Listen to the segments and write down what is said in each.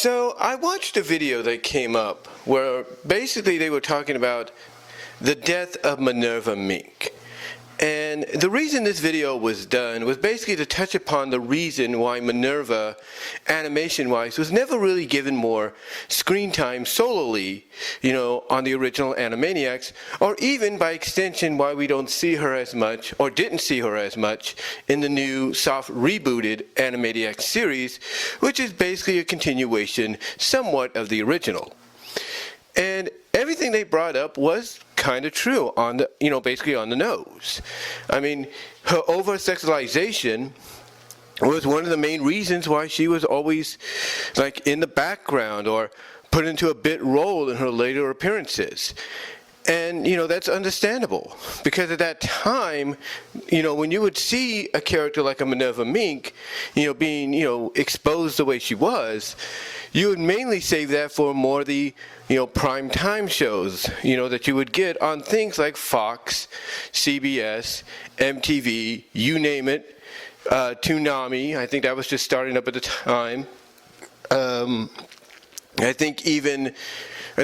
So I watched a video that came up where basically they were talking about the death of Minerva Mink. And the reason this video was done was basically to touch upon the reason why Minerva, animation-wise, was never really given more screen time solely, on the original Animaniacs, or even by extension why we don't see her as much, or didn't see her as much, in the new soft rebooted Animaniacs series, which is basically a continuation somewhat of the original. And everything they brought up was kind of true on the, basically on the nose. I mean, her over-sexualization was one of the main reasons why she was always like in the background or put into a bit role in her later appearances. And, that's understandable because at that time, when you would see a character like a Minerva Mink, being, exposed the way she was, you would mainly save that for more the, prime time shows, that you would get on things like Fox, CBS, MTV, you name it, Toonami. I think that was just starting up at the time. I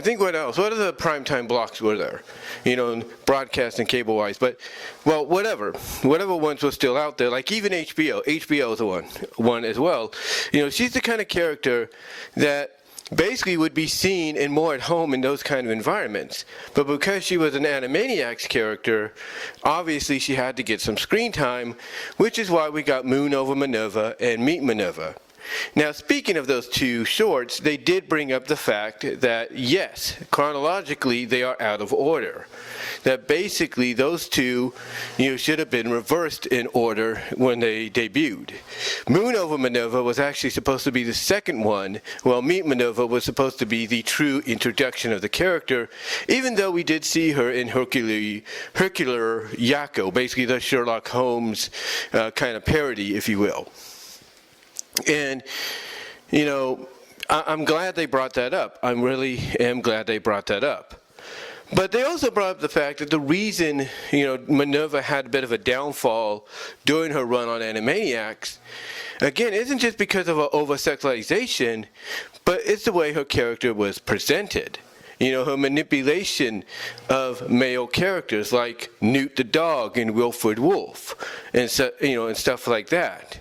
think what else? What other primetime blocks were there? Broadcast and cable-wise. But, well, whatever ones were still out there. Like even HBO. HBO is the one as well. She's the kind of character that basically would be seen and more at home in those kind of environments. But because she was an Animaniacs character, obviously she had to get some screen time, which is why we got Moon Over Minerva and Meet Minerva. Now, speaking of those two shorts, they did bring up the fact that, yes, chronologically, they are out of order. That basically those two, should have been reversed in order when they debuted. Moon Over Minerva was actually supposed to be the second one, while Meet Minerva was supposed to be the true introduction of the character, even though we did see her in Hercular Yakko, basically the Sherlock Holmes kind of parody, if you will. And, I'm glad they brought that up. I really am glad they brought that up. But they also brought up the fact that the reason, Minerva had a bit of a downfall during her run on Animaniacs, again, isn't just because of her over-sexualization, but it's the way her character was presented. Her manipulation of male characters like Newt the dog and Wilfred Wolf, and stuff like that.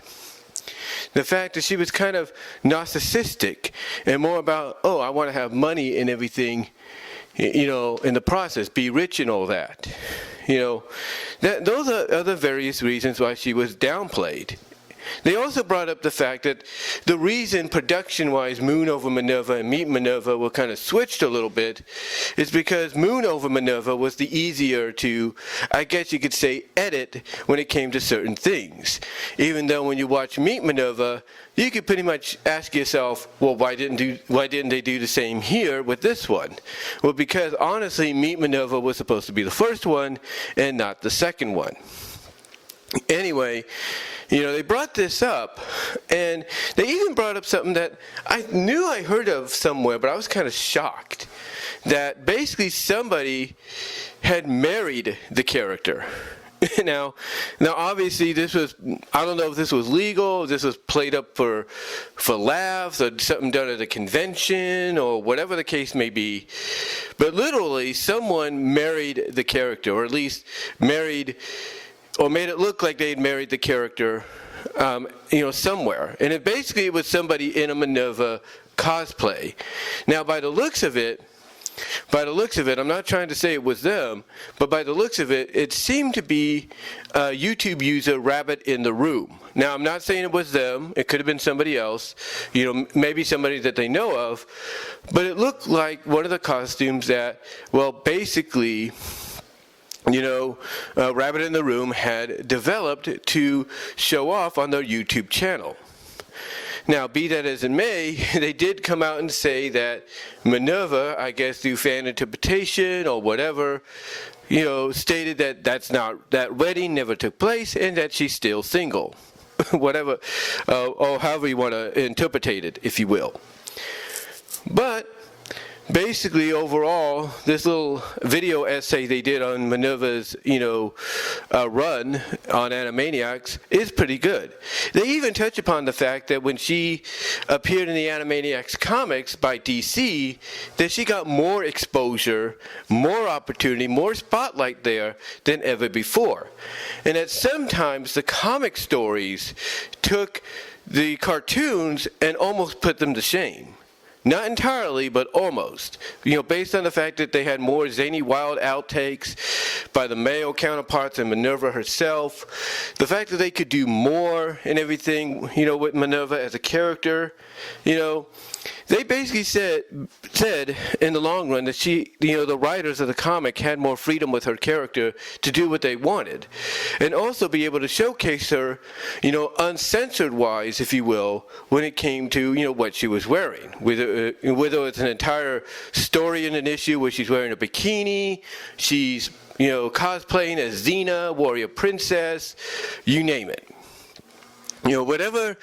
The fact that she was kind of narcissistic and more about, I want to have money and everything, in the process, be rich and all that. Those are other various reasons why she was downplayed. They also brought up the fact that the reason production-wise Moon Over Minerva and Meet Minerva were kind of switched a little bit is because Moon Over Minerva was the easier to, I guess you could say, edit when it came to certain things. Even though when you watch Meet Minerva, you could pretty much ask yourself, well, why didn't they do the same here with this one? Well, because honestly, Meet Minerva was supposed to be the first one and not the second one. Anyway, they brought this up, and they even brought up something that I knew I heard of somewhere, but I was kind of shocked, that basically somebody had married the character. Now obviously this was, I don't know if this was legal, if this was played up for laughs, or something done at a convention, or whatever the case may be. But literally, someone married the character, or at least married, or made it look like they had married the character, somewhere. And it was somebody in a Minerva cosplay. Now, by the looks of it, I'm not trying to say it was them, but by the looks of it, it seemed to be a YouTube user, Rabbit in the Room. Now, I'm not saying it was them. It could have been somebody else, maybe somebody that they know of. But it looked like one of the costumes that, well, basically, Rabbit in the Room had developed to show off on their YouTube channel. Now, be that as it may, they did come out and say that Minerva, I guess through fan interpretation or whatever, stated that that wedding never took place and that she's still single. Whatever, or however you want to interpret it, if you will. But basically, overall, this little video essay they did on Minerva's, run on Animaniacs is pretty good. They even touch upon the fact that when she appeared in the Animaniacs comics by DC, that she got more exposure, more opportunity, more spotlight there than ever before. And that sometimes the comic stories took the cartoons and almost put them to shame. Not entirely, but almost. Based on the fact that they had more zany, wild outtakes by the male counterparts and Minerva herself. The fact that they could do more and everything, with Minerva as a character, they basically said in the long run that the writers of the comic had more freedom with her character to do what they wanted, and also be able to showcase her, uncensored wise, if you will, when it came to what she was wearing. Whether it's an entire story in an issue where she's wearing a bikini, she's cosplaying as Xena, warrior princess, you name it. Whatever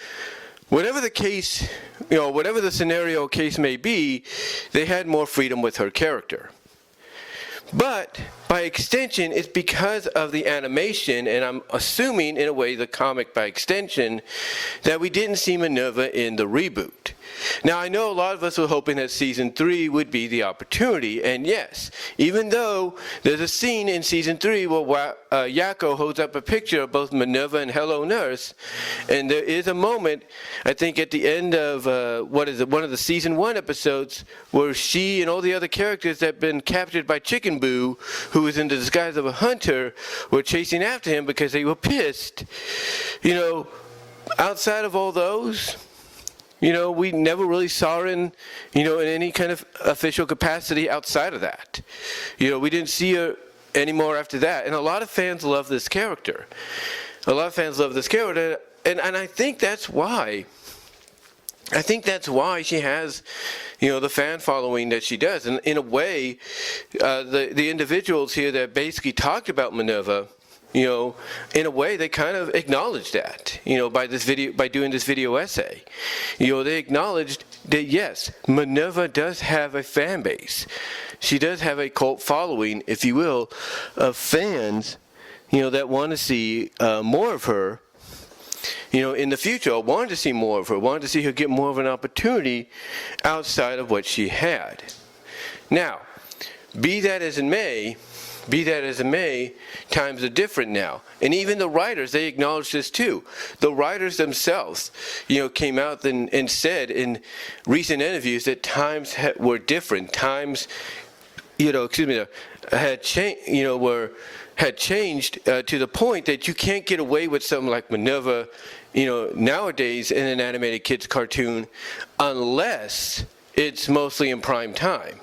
the case, whatever the scenario case may be, they had more freedom with her character. But by extension, it's because of the animation, and I'm assuming in a way the comic by extension, that we didn't see Minerva in the reboot. Now, I know a lot of us were hoping that Season 3 would be the opportunity, and yes, even though there's a scene in Season 3 where Yakko holds up a picture of both Minerva and Hello Nurse, and there is a moment, I think at the end of, one of the Season 1 episodes, where she and all the other characters that have been captured by Chicken Boo, who was in the disguise of a hunter, were chasing after him because they were pissed. Outside of all those, we never really saw her in any kind of official capacity outside of that. We didn't see her anymore after that. And a lot of fans love this character. And I think that's why. I think that's why she has, the fan following that she does. And in a way, the individuals here that basically talked about Minerva, in a way, they kind of acknowledged that, by doing this video essay. They acknowledged that, yes, Minerva does have a fan base. She does have a cult following, if you will, of fans, that want to see more of her, in the future. I wanted to see more of her, wanted to see her get more of an opportunity outside of what she had. Now, be that as it may, times are different now. And even the writers, they acknowledge this too. The writers themselves, came out and said in recent interviews that times were different. Times, had changed to the point that you can't get away with something like Minerva, nowadays in an animated kids cartoon, unless it's mostly in prime time.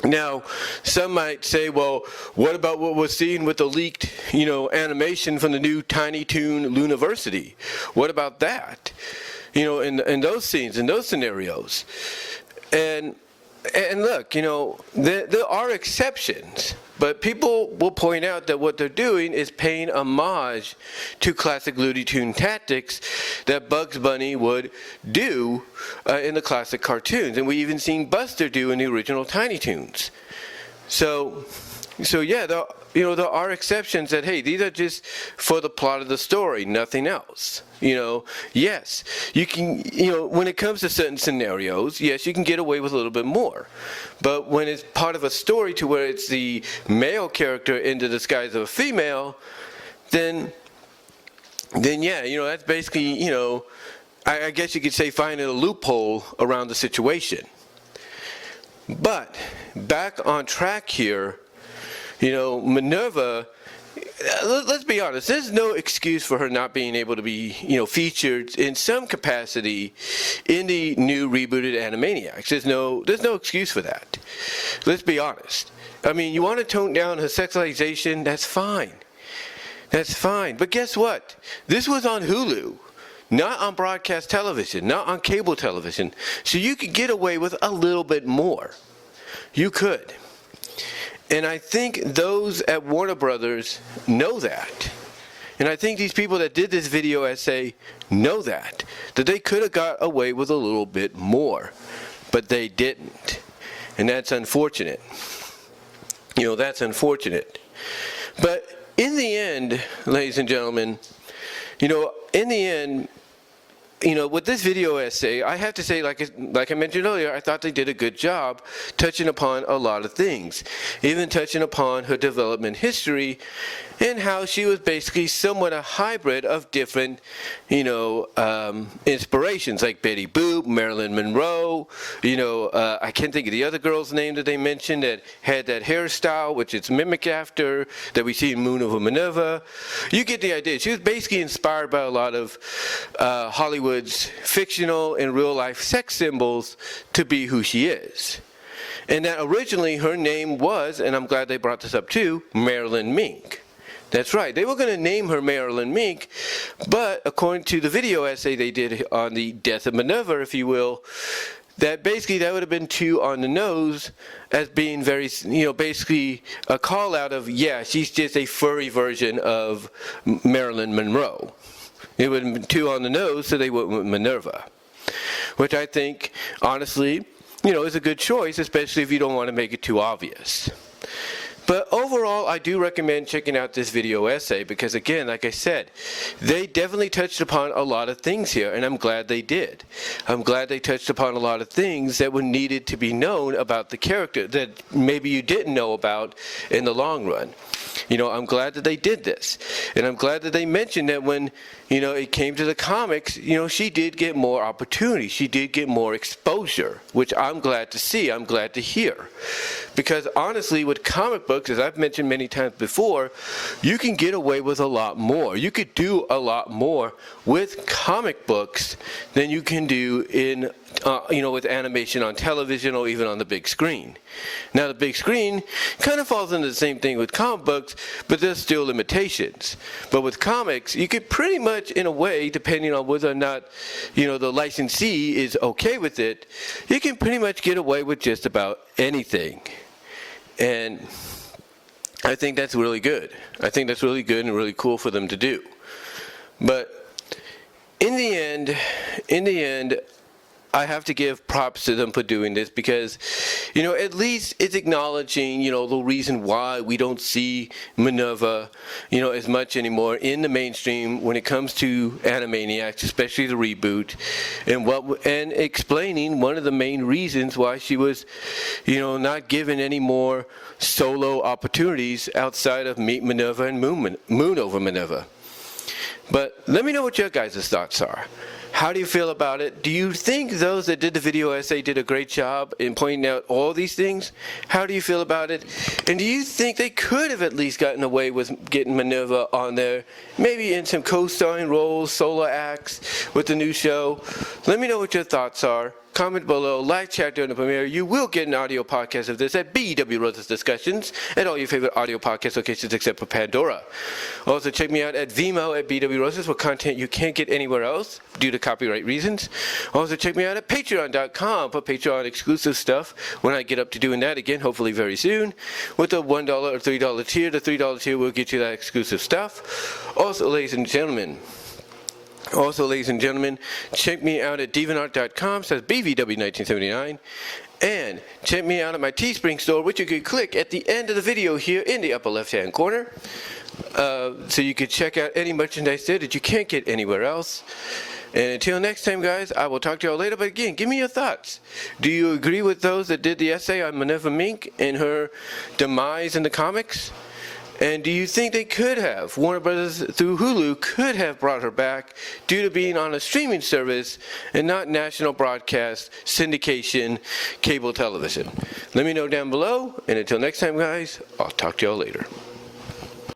Now, some might say, well, what about what we're seeing with the leaked, animation from the new Tiny Toon Looniversity? What about that? In those scenes, in those scenarios. And look, there are exceptions, but people will point out that what they're doing is paying homage to classic Looney Tune tactics that Bugs Bunny would do in the classic cartoons, and we even seen Buster do in the original Tiny Toons. So yeah, there are exceptions that, hey, these are just for the plot of the story, nothing else. Yes, you can, when it comes to certain scenarios, yes, you can get away with a little bit more. But when it's part of a story to where it's the male character in the disguise of a female, then yeah, that's basically, I guess you could say finding a loophole around the situation. But back on track here, Minerva, let's be honest, there's no excuse for her not being able to be, featured in some capacity in the new rebooted Animaniacs. There's no excuse for that. Let's be honest. I mean, you want to tone down her sexualization, that's fine. That's fine. But guess what? This was on Hulu, not on broadcast television, not on cable television. So you could get away with a little bit more. You could. And I think those at Warner Brothers know that. And I think these people that did this video essay know that they could have got away with a little bit more. But they didn't. And that's unfortunate. That's unfortunate. But in the end, ladies and gentlemen, in the end, with this video essay, I have to say, like I mentioned earlier, I thought they did a good job touching upon a lot of things, even touching upon her development history and how she was basically somewhat a hybrid of different, inspirations, like Betty Boop, Marilyn Monroe. I can't think of the other girl's name that they mentioned that had that hairstyle, which it's mimicked after, that we see in Moon Over Minerva. You get the idea. She was basically inspired by a lot of Hollywood's fictional and real-life sex symbols to be who she is. And that originally her name was, and I'm glad they brought this up too, Marilyn Mink. That's right. They were going to name her Marilyn Mink, but according to the video essay they did on the death of Minerva, if you will, that basically that would have been too on the nose as being very, basically a call out of, she's just a furry version of Marilyn Monroe. It would have been too on the nose, so they went with Minerva, which I think, honestly, is a good choice, especially if you don't want to make it too obvious. But overall, I do recommend checking out this video essay because, again, like I said, they definitely touched upon a lot of things here, and I'm glad they did. I'm glad they touched upon a lot of things that were needed to be known about the character that maybe you didn't know about in the long run. I'm glad that they did this. And I'm glad that they mentioned that when, it came to the comics, she did get more opportunity. She did get more exposure, which I'm glad to see. I'm glad to hear. Because honestly, with comic books, as I've mentioned many times before, you can get away with a lot more. You could do a lot more with comic books than you can do in with animation on television or even on the big screen. Now, the big screen kind of falls into the same thing with comic books, but there's still limitations. But with comics, you could pretty much, in a way, depending on whether or not, the licensee is okay with it, you can pretty much get away with just about anything. And I think that's really good. I think that's really good and really cool for them to do. But in the end, I have to give props to them for doing this because, at least it's acknowledging, the reason why we don't see Minerva, as much anymore in the mainstream when it comes to Animaniacs, especially the reboot, and explaining one of the main reasons why she was, not given any more solo opportunities outside of Meet Minerva and Moon Over Minerva. But let me know what your guys' thoughts are. How do you feel about it? Do you think those that did the video essay did a great job in pointing out all these things? How do you feel about it? And do you think they could have at least gotten away with getting Minerva on there, maybe in some co-starring roles, solo acts with the new show? Let me know what your thoughts are. Comment below, live chat during the premiere. You will get an audio podcast of this at BW Roses Discussions at all your favorite audio podcast locations except for Pandora. Also, check me out at VENMO at BW Roses for content you can't get anywhere else due to copyright reasons. Also, check me out at Patreon.com for Patreon exclusive stuff when I get up to doing that again, hopefully very soon. With the $1 or $3 tier, the $3 tier will get you that exclusive stuff. Also, ladies and gentlemen, check me out at deviantart.com, says BVW1979, and check me out at my Teespring store, which you can click at the end of the video here in the upper left-hand corner. So you can check out any merchandise there that you can't get anywhere else. And until next time, guys, I will talk to y'all later. But again, give me your thoughts. Do you agree with those that did the essay on Minerva Mink and her demise in the comics? And do you think they could have, Warner Brothers through Hulu, could have brought her back due to being on a streaming service and not national broadcast, syndication, cable television? Let me know down below. And until next time, guys, I'll talk to y'all later.